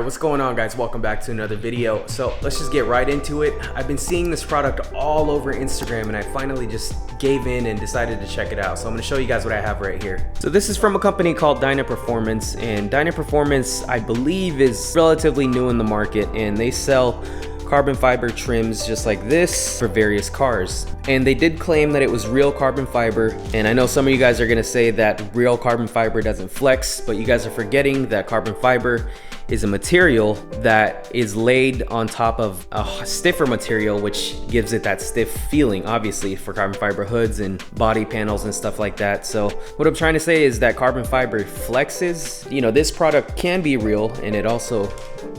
what's going on, guys? Welcome back to another video. So let's just get right into it. I've been seeing this product all over Instagram and I finally just gave in and decided to check it out. So I'm gonna show you guys what I have right here. So this is from a company called Dyna Performance, and Dyna Performance, I believe, is relatively new in the market, and they sell carbon fiber trims just like this for various cars. And they did claim that it was real carbon fiber, and I know some of you guys are gonna say that real carbon fiber doesn't flex, but you guys are forgetting that carbon fiber is a material that is laid on top of a stiffer material, which gives it that stiff feeling, obviously, for carbon fiber hoods and body panels and stuff like that. So what I'm trying to say is that carbon fiber flexes. You know, this product can be real and it also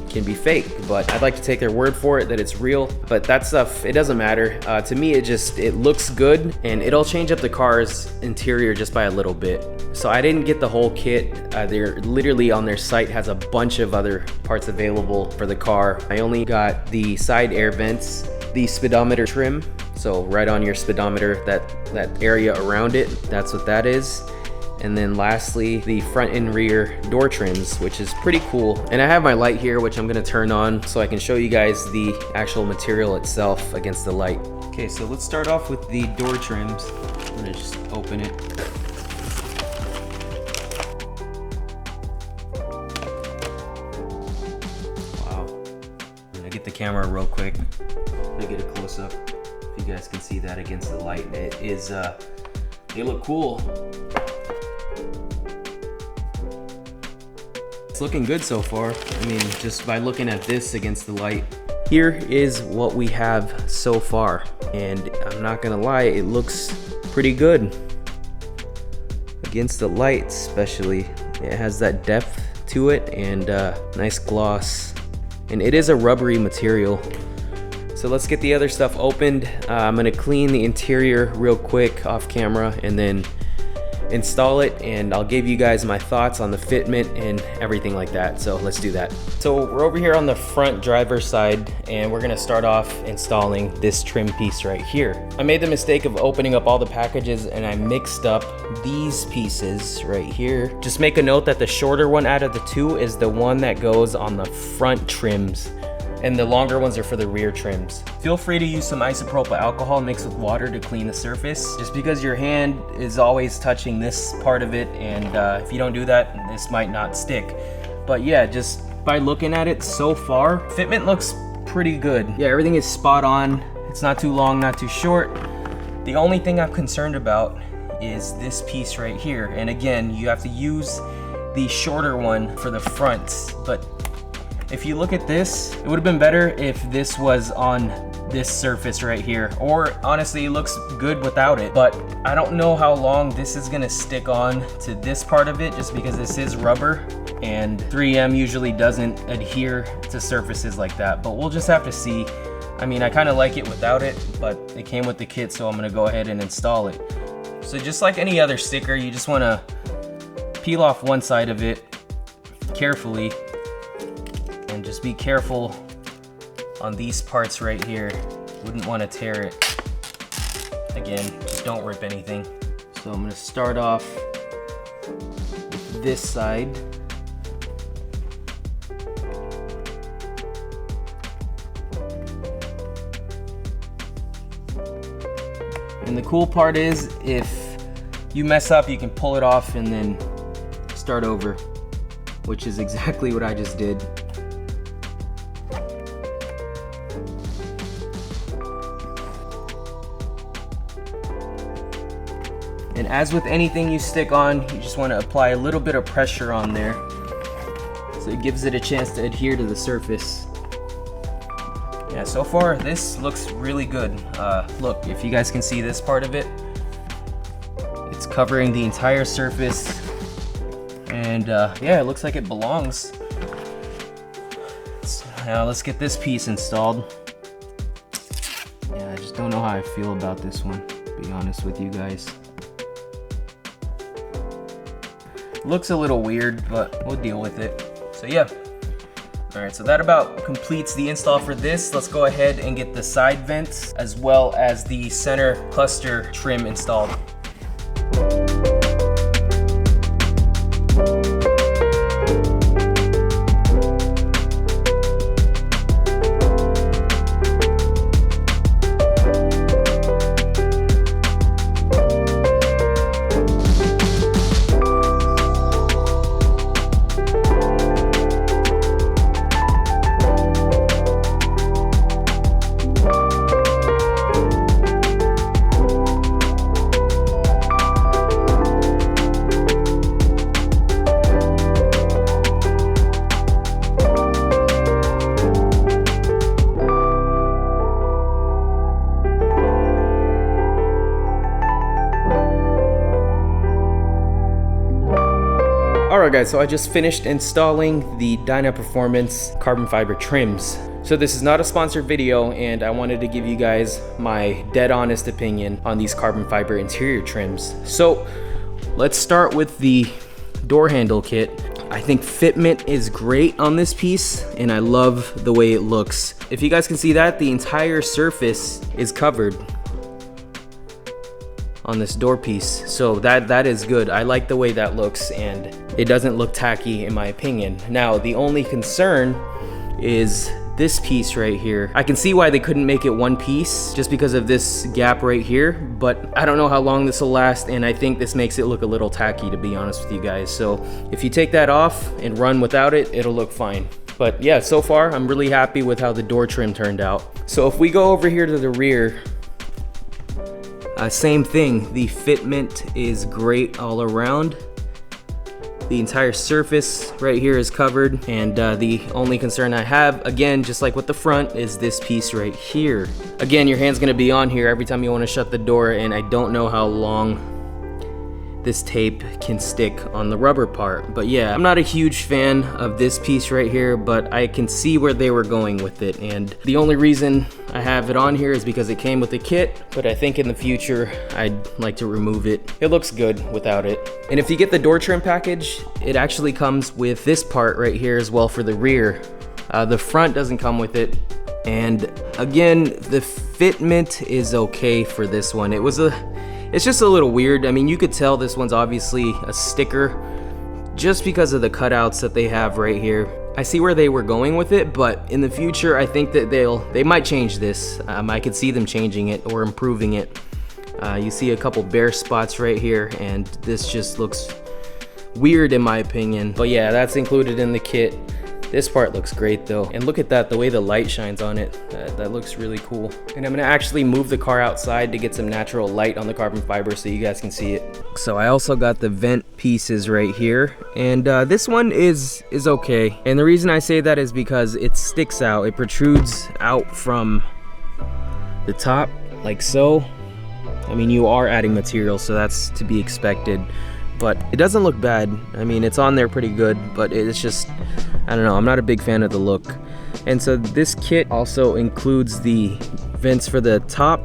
can be fake, but I'd like to take their word for it that it's real. But that stuff, it doesn't matter. To me, it looks good, and it'll change up the car's interior just by a little bit. So I didn't get the whole kit. They're literally on their site has a bunch of other parts available for the car. I only got the side air vents, the speedometer trim, so right on your speedometer, that area around it, that's what that is. And then lastly, the front and rear door trims, which is pretty cool. And I have my light here, which I'm gonna turn on so I can show you guys the actual material itself against the light. Okay, so let's start off with the door trims. I'm gonna just open it. Wow. I'm gonna get the camera real quick. I'm gonna get a close up if you guys can see that against the light. It is, they look cool. It's looking good so far. I mean, just by looking at this against the light. Here is what we have so far, and I'm not gonna lie, it looks pretty good against the light, especially. It has that depth to it and nice gloss, and it is a rubbery material. So let's get the other stuff opened. I'm gonna clean the interior real quick off camera and then install it, and I'll give you guys my thoughts on the fitment and everything like that. So let's do that. So we're over here on the front driver's side, and we're gonna start off installing this trim piece right here. I made the mistake of opening up all the packages and I mixed up these pieces right here. Just make a note that the shorter one out of the two is the one that goes on the front trims, and the longer ones are for the rear trims. Feel free to use some isopropyl alcohol mixed with water to clean the surface, just because your hand is always touching this part of it, and if you don't do that, this might not stick. But yeah, just by looking at it so far, fitment looks pretty good. Yeah, everything is spot on. It's not too long, not too short. The only thing I'm concerned about is this piece right here. And again, you have to use the shorter one for the front, but if you look at this, it would have been better if this was on this surface right here, or honestly, it looks good without it, but I don't know how long this is gonna stick on to this part of it, just because this is rubber and 3M usually doesn't adhere to surfaces like that, but we'll just have to see. I mean, I kind of like it without it, but it came with the kit, so I'm gonna go ahead and install it. So just like any other sticker, you just wanna peel off one side of it carefully, and just be careful on these parts right here. Wouldn't want to tear it. Again, just don't rip anything. So I'm going to start off with this side. And the cool part is, if you mess up, you can pull it off and then start over, which is exactly what I just did. And as with anything you stick on, you just want to apply a little bit of pressure on there so it gives it a chance to adhere to the surface. Yeah, so far this looks really good. Look, if you guys can see this part of it, it's covering the entire surface, and yeah, it looks like it belongs. So now let's get this piece installed. Yeah, I just don't know how I feel about this one, to be honest with you guys. Looks a little weird, but we'll deal with it. So yeah. Alright, so that about completes the install for this. Let's go ahead and get the side vents as well as the center cluster trim installed. Alright guys, so I just finished installing the Dyna Performance carbon fiber trims. So this is not a sponsored video, and I wanted to give you guys my dead honest opinion on these carbon fiber interior trims. So let's start with the door handle kit. I think fitment is great on this piece, and I love the way it looks. If you guys can see that, the entire surface is covered on this door piece, so that is good. I like the way that looks, and it doesn't look tacky in my opinion. Now the only concern is this piece right here. I can see why they couldn't make it one piece just because of this gap right here, but I don't know how long this will last, and I think this makes it look a little tacky, to be honest with you guys. So if you take that off and run without it, it'll look fine. But yeah, so far I'm really happy with how the door trim turned out. So if we go over here to the rear, same thing, the fitment is great all around. The entire surface right here is covered, and the only concern I have, again, just like with the front, is this piece right here. Again, your hand's gonna be on here every time you wanna shut the door, and I don't know how long this tape can stick on the rubber part. But yeah, I'm not a huge fan of this piece right here, but I can see where they were going with it, and the only reason I have it on here is because it came with the kit, but I think in the future I'd like to remove it. It looks good without it. And if you get the door trim package, it actually comes with this part right here as well for the rear. The front doesn't come with it, and again, the fitment is okay for this one. It's just a little weird. I mean, you could tell this one's obviously a sticker just because of the cutouts that they have right here. I see where they were going with it, but in the future, I think that they might change this. I could see them changing it or improving it. You see a couple bare spots right here, and this just looks weird in my opinion. But yeah, that's included in the kit. This part looks great though, and look at that, the way the light shines on it. That looks really cool. And I'm gonna actually move the car outside to get some natural light on the carbon fiber so you guys can see it. So I also got the vent pieces right here, and this one is okay. And the reason I say that is because it sticks out. It protrudes out from the top like so. I mean, you are adding material, so that's to be expected. But it doesn't look bad. I mean, it's on there pretty good, but it's just, I don't know, I'm not a big fan of the look. And so this kit also includes the vents for the top,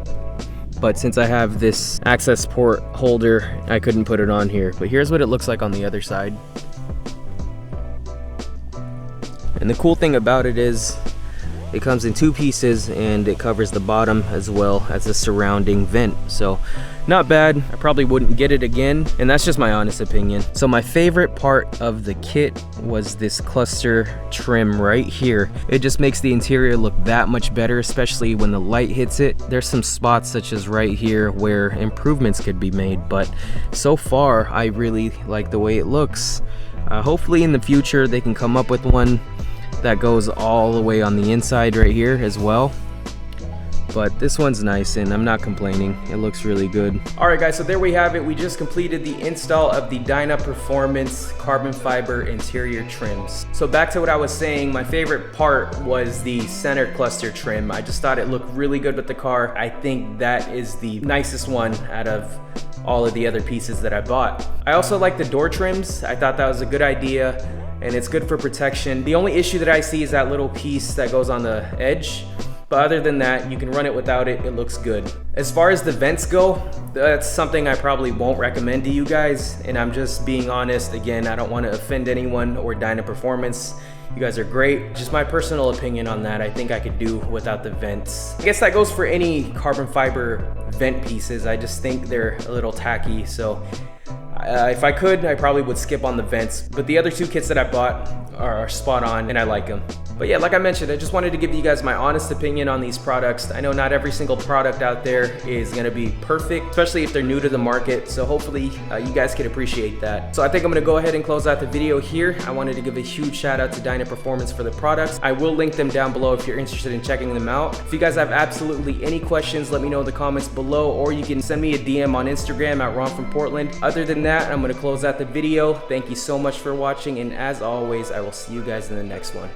but since I have this access port holder, I couldn't put it on here. But here's what it looks like on the other side. And the cool thing about it is it comes in two pieces, and it covers the bottom as well as the surrounding vent. So not bad. I probably wouldn't get it again, and that's just my honest opinion. So my favorite part of the kit was this cluster trim right here. It just makes the interior look that much better, especially when the light hits it. There's some spots such as right here where improvements could be made, but so far I really like the way it looks. Hopefully in the future they can come up with one that goes all the way on the inside right here as well. But this one's nice, and I'm not complaining. It looks really good. All right guys, so there we have it. We just completed the install of the Dyna Performance carbon fiber interior trims. So back to what I was saying, my favorite part was the center cluster trim. I just thought it looked really good with the car. I think that is the nicest one out of all of the other pieces that I bought. I also like the door trims. I thought that was a good idea, and it's good for protection. The only issue that I see is that little piece that goes on the edge. But other than that, you can run it without it. It looks good. As far as the vents go, that's something I probably won't recommend to you guys. And I'm just being honest. Again, I don't want to offend anyone or Dyna Performance. You guys are great. Just my personal opinion on that. I think I could do without the vents. I guess that goes for any carbon fiber vent pieces. I just think they're a little tacky. So if I could, I probably would skip on the vents. But the other two kits that I bought are spot on, and I like them. But yeah, like I mentioned, I just wanted to give you guys my honest opinion on these products. I know not every single product out there is gonna be perfect, especially if they're new to the market. So hopefully you guys can appreciate that. So I think I'm gonna go ahead and close out the video here. I wanted to give a huge shout out to Dyna Performance for the products. I will link them down below if you're interested in checking them out. If you guys have absolutely any questions, let me know in the comments below, or you can send me a DM on Instagram at ronfromportland. Other than that, I'm gonna close out the video. Thank you so much for watching, and as always, I will see you guys in the next one.